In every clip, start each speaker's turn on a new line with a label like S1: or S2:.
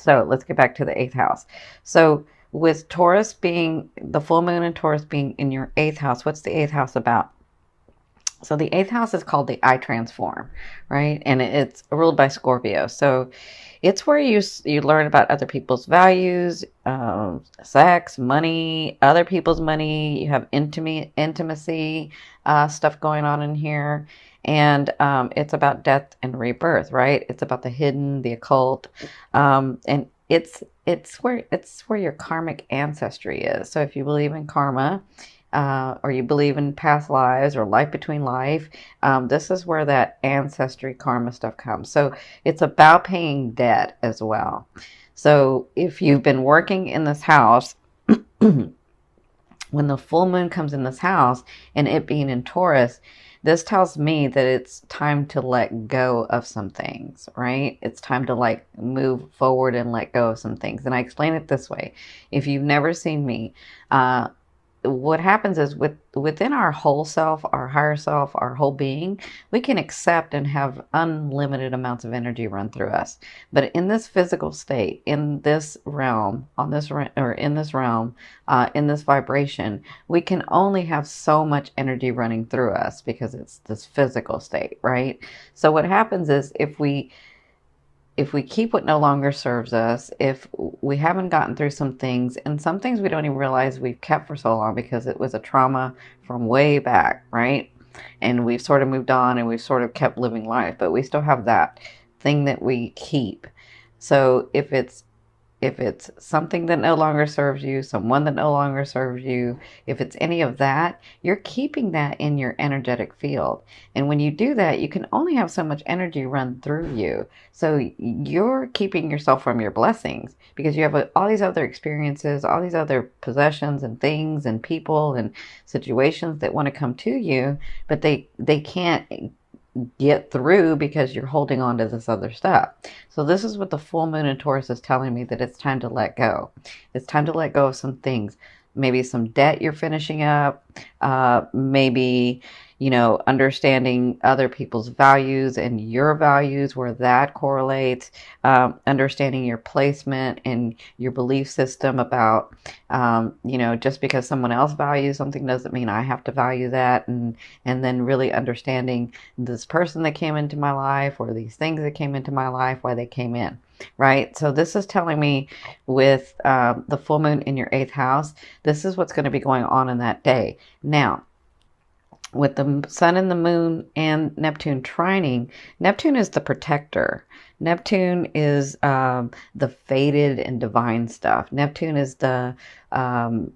S1: So let's get back to the eighth house. So with Taurus being the full moon and Taurus being in your eighth house, what's the eighth house about? So the eighth house is called the I transform, right? And it's ruled by Scorpio. So it's where you learn about other people's values, sex, money, other people's money. You have intimacy stuff going on in here, and it's about death and rebirth, right? It's about the hidden, the occult, and it's where your karmic ancestry is. So if you believe in karma, or you believe in past lives or life between life, this is where that ancestry karma stuff comes. So it's about paying debt as well. So if you've been working in this house, when the full moon comes in this house and it being in Taurus, this tells me that it's time to let go of some things, right? It's time to like move forward and let go of some things. And I explain it this way. If you've never seen me, what happens is within our whole self, our higher self, our whole being, we can accept and have unlimited amounts of energy run through us. But in this physical state, in this realm, in this realm, in this vibration, we can only have so much energy running through us because it's this physical state, right? So what happens is if we keep what no longer serves us, if we haven't gotten through some things, and some things we don't even realize we've kept for so long because it was a trauma from way back, right? And we've sort of moved on and we've sort of kept living life, but we still have that thing that we keep. So if it's something that no longer serves you, someone that no longer serves you, if it's any of that, you're keeping that in your energetic field. And when you do that, you can only have so much energy run through you. So you're keeping yourself from your blessings because you have all these other experiences, all these other possessions and things and people and situations that want to come to you, but they can't get through because you're holding on to this other stuff. So this is what the full moon in Taurus is telling me, that it's time to let go. It's time to let go of some things. Maybe some debt you're finishing up. Maybe, understanding other people's values and your values, where that correlates. Understanding your placement and your belief system about, just because someone else values something doesn't mean I have to value that. And then really understanding this person that came into my life or these things that came into my life, why they came in. Right. So this is telling me with the full moon in your eighth house, this is what's going to be going on in that day. Now, with the sun and the moon and Neptune trining, Neptune is the protector. Neptune is the fated and divine stuff. Neptune is Neptune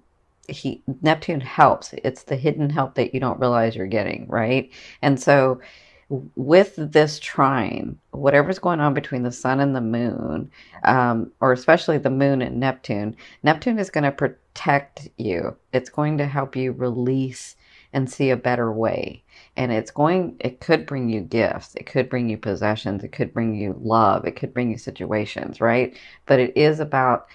S1: helps. It's the hidden help that you don't realize you're getting, right? And so with this trine, whatever's going on between the sun and the moon, or especially the moon and Neptune is going to protect you. It's going to help you release and see a better way. And it could bring you gifts. It could bring you possessions. It could bring you love. It could bring you situations, right? But it is about,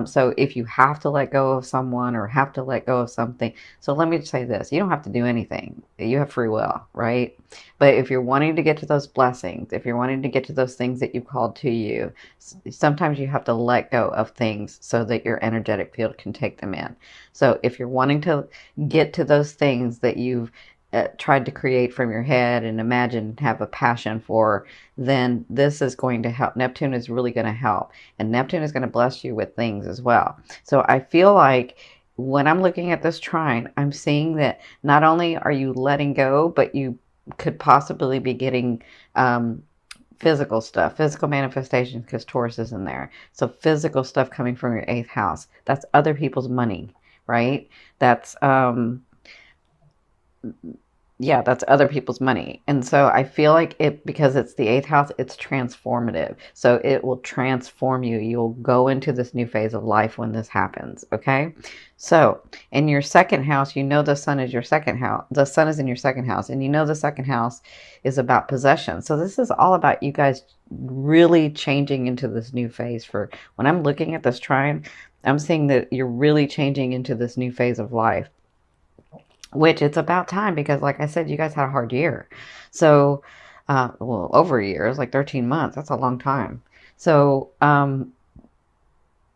S1: so if you have to let go of someone or have to let go of something, so let me just say this, you don't have to do anything. You have free will, right? But if you're wanting to get to those blessings, if you're wanting to get to those things that you've called to you, sometimes you have to let go of things so that your energetic field can take them in. So if you're wanting to get to those things that you've tried to create from your head and imagine and have a passion for, then this is going to help. Neptune is really going to help. And Neptune is going to bless you with things as well. So I feel like when I'm looking at this trine, I'm seeing that not only are you letting go, but you could possibly be getting physical stuff, physical manifestations, because Taurus is in there. So physical stuff coming from your eighth house. That's other people's money, right? That's that's other people's money. And so I feel like because it's the eighth house, it's transformative. So it will transform you. You'll go into this new phase of life when this happens. Okay. So in your second house, the sun is your second house. The sun is in your second house, and the second house is about possession. So this is all about you guys really changing into this new phase. For when I'm looking at this trine, I'm seeing that you're really changing into this new phase of life. Which it's about time, because like I said, you guys had a hard year. So, over a year, it's like 13 months. That's a long time. So,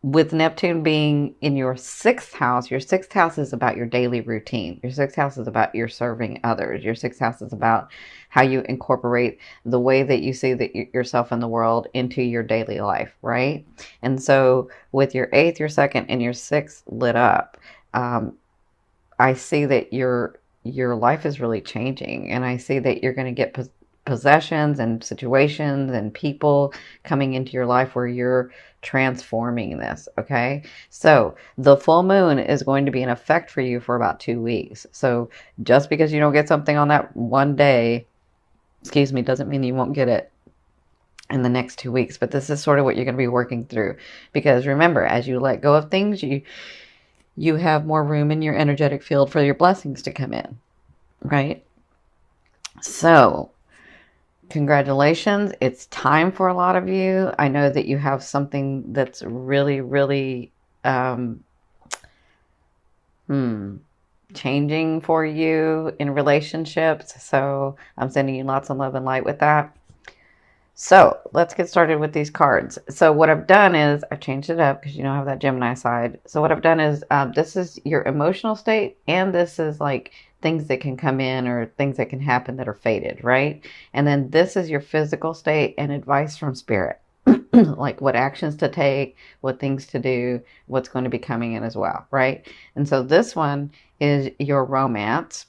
S1: with Neptune being in your 6th house, your 6th house is about your daily routine. Your 6th house is about your serving others. Your 6th house is about how you incorporate the way that you see that yourself in the world into your daily life, right? And so with your 8th, your 2nd, and your 6th lit up, I see that your life is really changing, and I see that you're going to get possessions and situations and people coming into your life where you're transforming this. Okay, so the full moon is going to be in effect for you for about 2 weeks. So just because you don't get something on that one day, excuse me, doesn't mean you won't get it in the next 2 weeks. But this is sort of what you're going to be working through, because remember, as you let go of things, you have more room in your energetic field for your blessings to come in, right? So congratulations. It's time for a lot of you. I know that you have something that's really, really changing for you in relationships. So I'm sending you lots of love and light with that. So let's get started with these cards. So what I've done is I've changed it up because you don't have that Gemini side. So what I've done is this is your emotional state, and this is like things that can come in or things that can happen that are fated, right? And then this is your physical state and advice from spirit, like what actions to take, what things to do, what's going to be coming in as well, right? And so this one is your romance,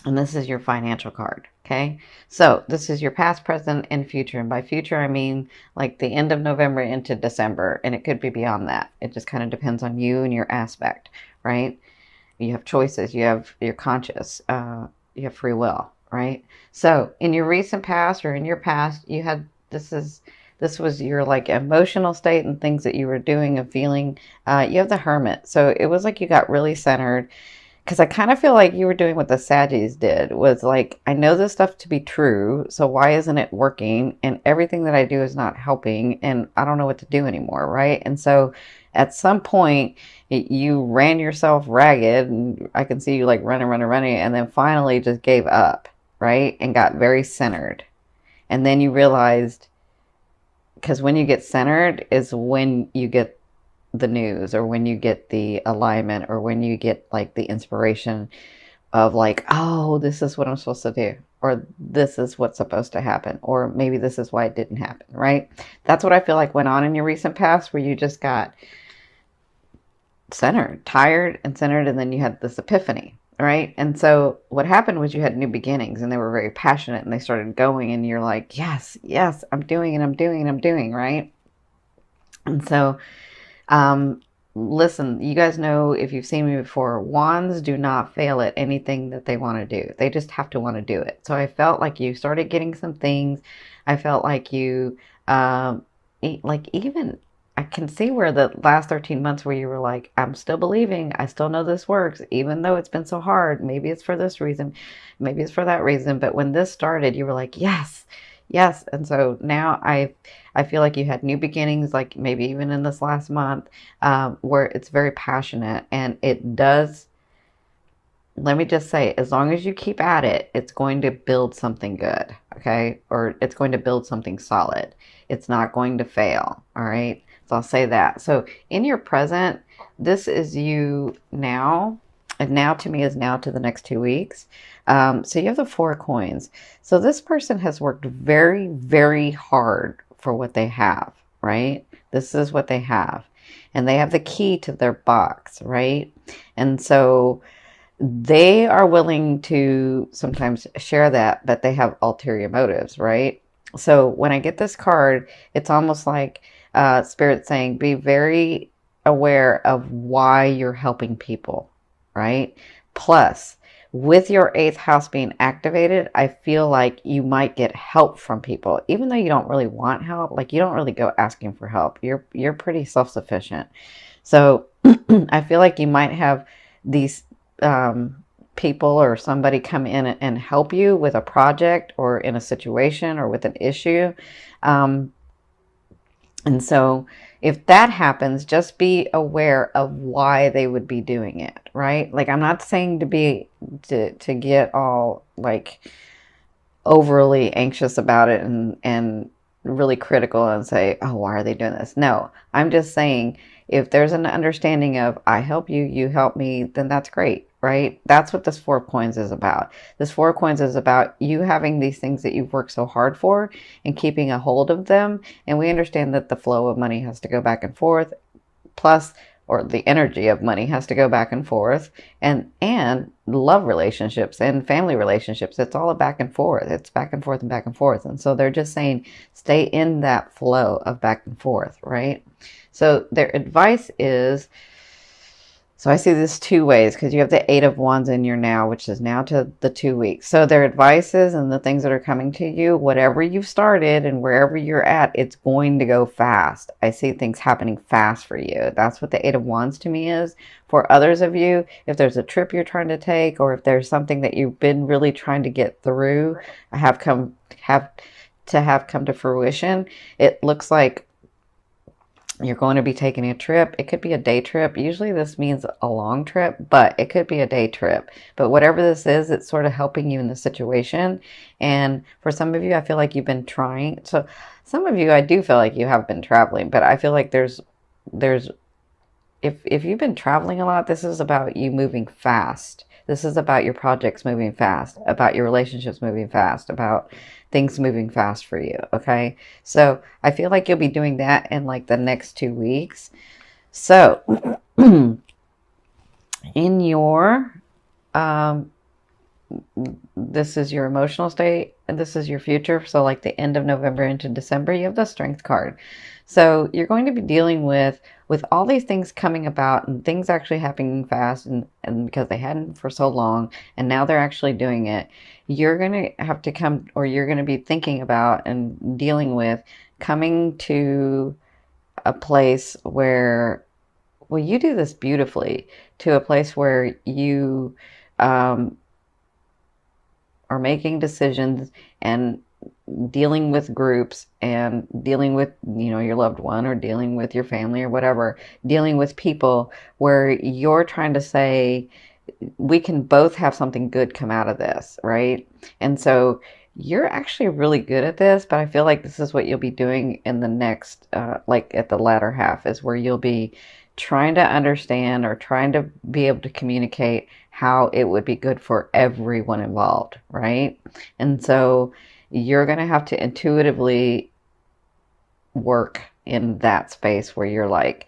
S1: and this is your financial card. Okay, so this is your past, present, and future. And by future, I mean like the end of November into December. And it could be beyond that. It just kind of depends on you and your aspect, right? You have choices. You're conscious. You have free will, right? So in your recent past or in your past, you had, this was your like emotional state and things that you were doing and feeling. You have the Hermit. So it was like you got really centered. Because I kind of feel like you were doing what the Saggies did, was like, I know this stuff to be true, so why isn't it working? And everything that I do is not helping, and I don't know what to do anymore, right? And so at some point, you ran yourself ragged, and I can see you like running, and then finally just gave up, right? And got very centered. And then you realized, because when you get centered is when you get the news, or when you get the alignment, or when you get like the inspiration of like, oh, this is what I'm supposed to do, or this is what's supposed to happen, or maybe this is why it didn't happen, right? That's what I feel like went on in your recent past, where you just got centered, tired and centered, and then you had this epiphany, right? And so what happened was you had new beginnings, and they were very passionate, and they started going, and you're like, yes, I'm doing, right? And so listen, you guys know, if you've seen me before, wands do not fail at anything that they want to do. They just have to want to do it. So I felt like you started getting some things. I felt like you, like even, I can see where the last 13 months where you were like, I'm still believing, I still know this works, even though it's been so hard. Maybe it's for this reason, maybe it's for that reason. But when this started, you were like, yes. And so now I feel like you had new beginnings, like maybe even in this last month, where it's very passionate, and it does, let me just say, as long as you keep at it, it's going to build something good, okay? Or it's going to build something solid. It's not going to fail, all right? So I'll say that. So in your present, this is you now. And now to me is now to the next 2 weeks. So you have the 4 of coins. So this person has worked very, very hard for what they have, right? This is what they have. And they have the key to their box, right? And so they are willing to sometimes share that, but they have ulterior motives, right? So when I get this card, it's almost like Spirit saying, be very aware of why you're helping people, right? Plus, with your 8th house being activated, I feel like you might get help from people, even though you don't really want help. Like, you don't really go asking for help. You're pretty self-sufficient. So I feel like you might have these people or somebody come in and help you with a project, or in a situation, or with an issue. And so if that happens, just be aware of why they would be doing it, right? Like, I'm not saying to get all like overly anxious about it and really critical and say, oh, why are they doing this? No, I'm just saying if there's an understanding of I help you, you help me, then that's great, right? That's what this Four of Coins is about. This Four of Coins is about you having these things that you've worked so hard for and keeping a hold of them. And we understand that the flow of money has to go back and forth, plus, or the energy of money has to go back and forth, and love relationships and family relationships. It's all a back and forth. It's back and forth and back and forth. And so they're just saying, stay in that flow of back and forth, right? So their advice is, so I see this two ways, because you have the Eight of Wands in your now, which is now to the 2 weeks. So their advices and the things that are coming to you, whatever you've started and wherever you're at, it's going to go fast. I see things happening fast for you. That's what the Eight of Wands to me is. For others of you, if there's a trip you're trying to take, or if there's something that you've been really trying to get through, have come to fruition, it looks like you're going to be taking a trip. It could be a day trip. Usually this means a long trip, but it could be a day trip. But whatever this is, it's sort of helping you in the situation. And for some of you, I feel like you've been trying. So some of you, I do feel like you have been traveling, but I feel like there's if you've been traveling a lot, this is about you moving fast. This is about your projects moving fast, about your relationships moving fast, about things moving fast for you. Okay. So I feel like you'll be doing that in like the next 2 weeks. So in your, this is your emotional state and this is your future. So like the end of November into December, you have the Strength card. So you're going to be dealing with all these things coming about and things actually happening fast, and because they hadn't for so long and now they're actually doing it, you're going to have to come, or you're going to be thinking about and dealing with coming to a place where, well, you do this beautifully, to a place where you are making decisions and dealing with groups and dealing with, you know, your loved one, or dealing with your family or whatever, dealing with people where you're trying to say, we can both have something good come out of this, right? And so you're actually really good at this, but I feel like this is what you'll be doing in the next, like at the latter half, is where you'll be trying to understand or trying to be able to communicate how it would be good for everyone involved, right? And so you're going to have to intuitively work in that space where you're like,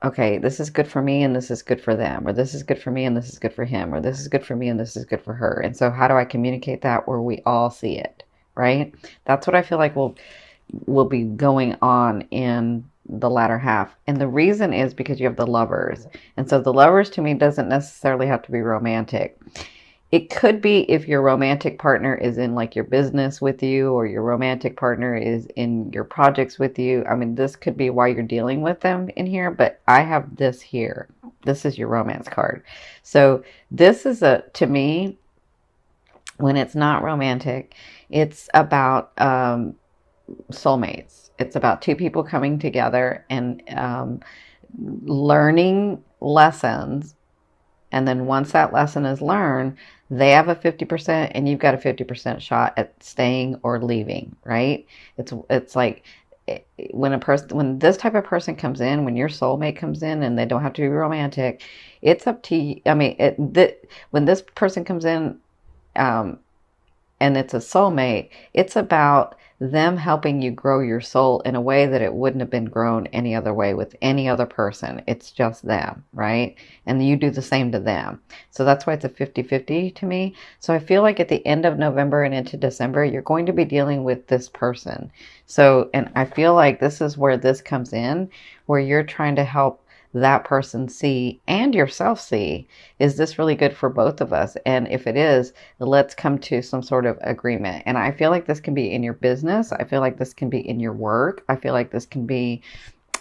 S1: okay, this is good for me and this is good for them, or this is good for me and this is good for him, or this is good for me and this is good for her. And so how do I communicate that where we all see it, right? That's what I feel like will be going on in the latter half. And the reason is because you have the Lovers. And so the Lovers to me doesn't necessarily have to be romantic. It could be if your romantic partner is in like your business with you, or your romantic partner is in your projects with you. I mean, this could be why you're dealing with them in here, but I have this here. This is your romance card. So this is to me, when it's not romantic, it's about soulmates. It's about two people coming together and learning lessons. And then once that lesson is learned, they have a 50% and you've got a 50% shot at staying or leaving, right? It's like when this type of person comes in, when your soulmate comes in, and they don't have to be romantic, it's up to you. I mean, when this person comes in, and it's a soulmate, it's about them helping you grow your soul in a way that it wouldn't have been grown any other way with any other person. It's just them, right? And you do the same to them. So that's why it's a 50-50 to me. So I feel like at the end of November and into December, you're going to be dealing with this person. So, and I feel like this is where this comes in, where you're trying to help that person see and yourself see, is this really good for both of us? And if it is, let's come to some sort of agreement. And I feel like this can be in your business. I feel like this can be in your work. I feel like this can be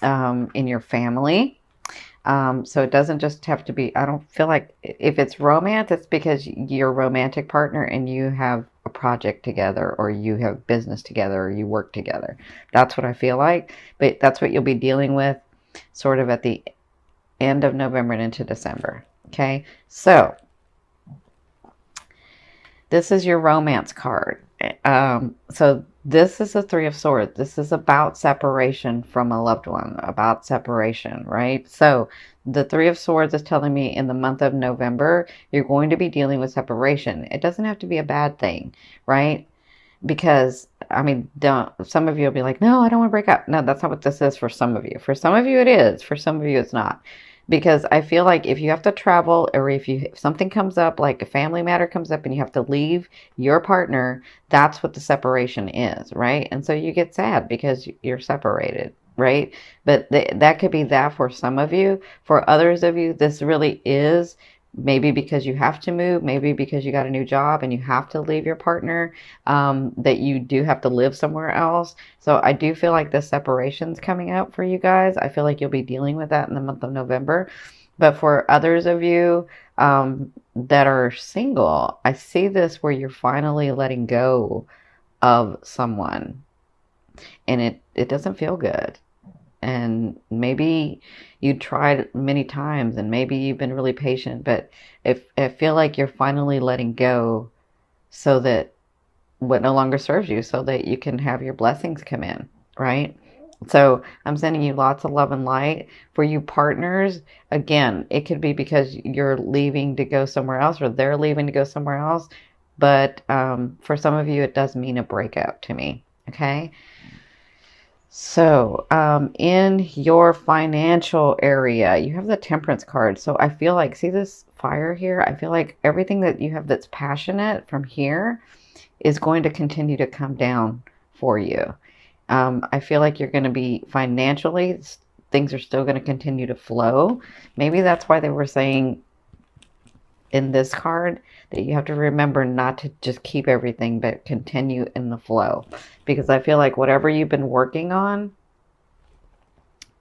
S1: in your family. So it doesn't just have to be, I don't feel like if it's romance, it's because you're a romantic partner and you have a project together, or you have business together, or you work together. That's what I feel like. But that's what you'll be dealing with sort of at the end of November and into December. Okay, so this is your romance card. So This is a Three of Swords. This is about separation from a loved one, about separation, right? So the Three of Swords is telling me in the month of November, you're going to be dealing with separation. It doesn't have to be a bad thing, right? Because I mean, don't, some of you will be like, no, I don't want to break up. No, that's not what this is for some of you. For some of you, it is. For some of you, it's not. Because I feel like if you have to travel, or if something comes up, like a family matter comes up and you have to leave your partner, that's what the separation is, right? And so you get sad because you're separated, right? But that could be that for some of you. For others of you, this really is maybe because you have to move, maybe because you got a new job and you have to leave your partner, that you do have to live somewhere else. So I do feel like the separation's coming up for you guys. I feel like you'll be dealing with that in the month of November. But for others of you that are single, I see this where you're finally letting go of someone, and it doesn't feel good. And maybe you tried many times and maybe you've been really patient, but if I feel like you're finally letting go so that what no longer serves you, so that you can have your blessings come in, right? So I'm sending you lots of love and light. For you partners, again, it could be because you're leaving to go somewhere else or they're leaving to go somewhere else. But for some of you, it does mean a breakup to me. Okay. So, in your financial area, you have the Temperance card. So I feel like, see this fire here? I feel like everything that you have that's passionate from here is going to continue to come down for you. I feel like you're going to be financially, things are still going to continue to flow. Maybe that's why they were saying in this card that you have to remember not to just keep everything, but continue in the flow. Because I feel like whatever you've been working on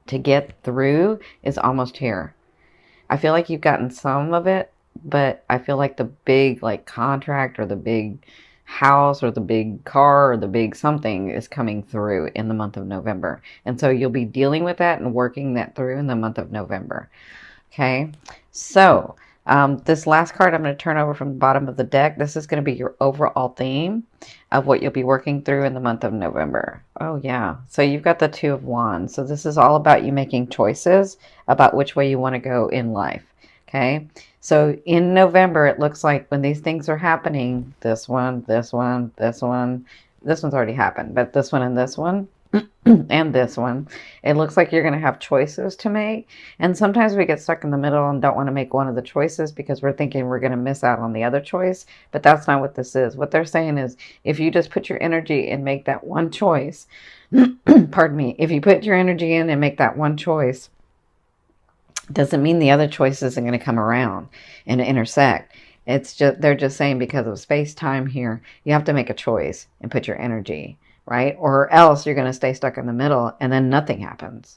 S1: to get through is almost here. I feel like you've gotten some of it, but I feel like the big like contract or the big house or the big car or the big something is coming through in the month of November. And so you'll be dealing with that and working that through in the month of November. Okay, so this last card I'm going to turn over from the bottom of the deck. This is going to be your overall theme of what you'll be working through in the month of November. Oh, yeah. So you've got the Two of Wands. So this is all about you making choices about which way you want to go in life. Okay. So in November, it looks like when these things are happening, this one, this one, this one, this one's already happened, but this one and this one, and this one, it looks like you're going to have choices to make. And sometimes we get stuck in the middle and don't want to make one of the choices because we're thinking we're going to miss out on the other choice. But that's not what this is. What they're saying is if you just put your energy and make that one choice, pardon me, if you put your energy in and make that one choice, doesn't mean the other choices are going to come around and intersect. It's just, they're just saying because of space time here, you have to make a choice and put your energy, right? Or else you're going to stay stuck in the middle and then nothing happens.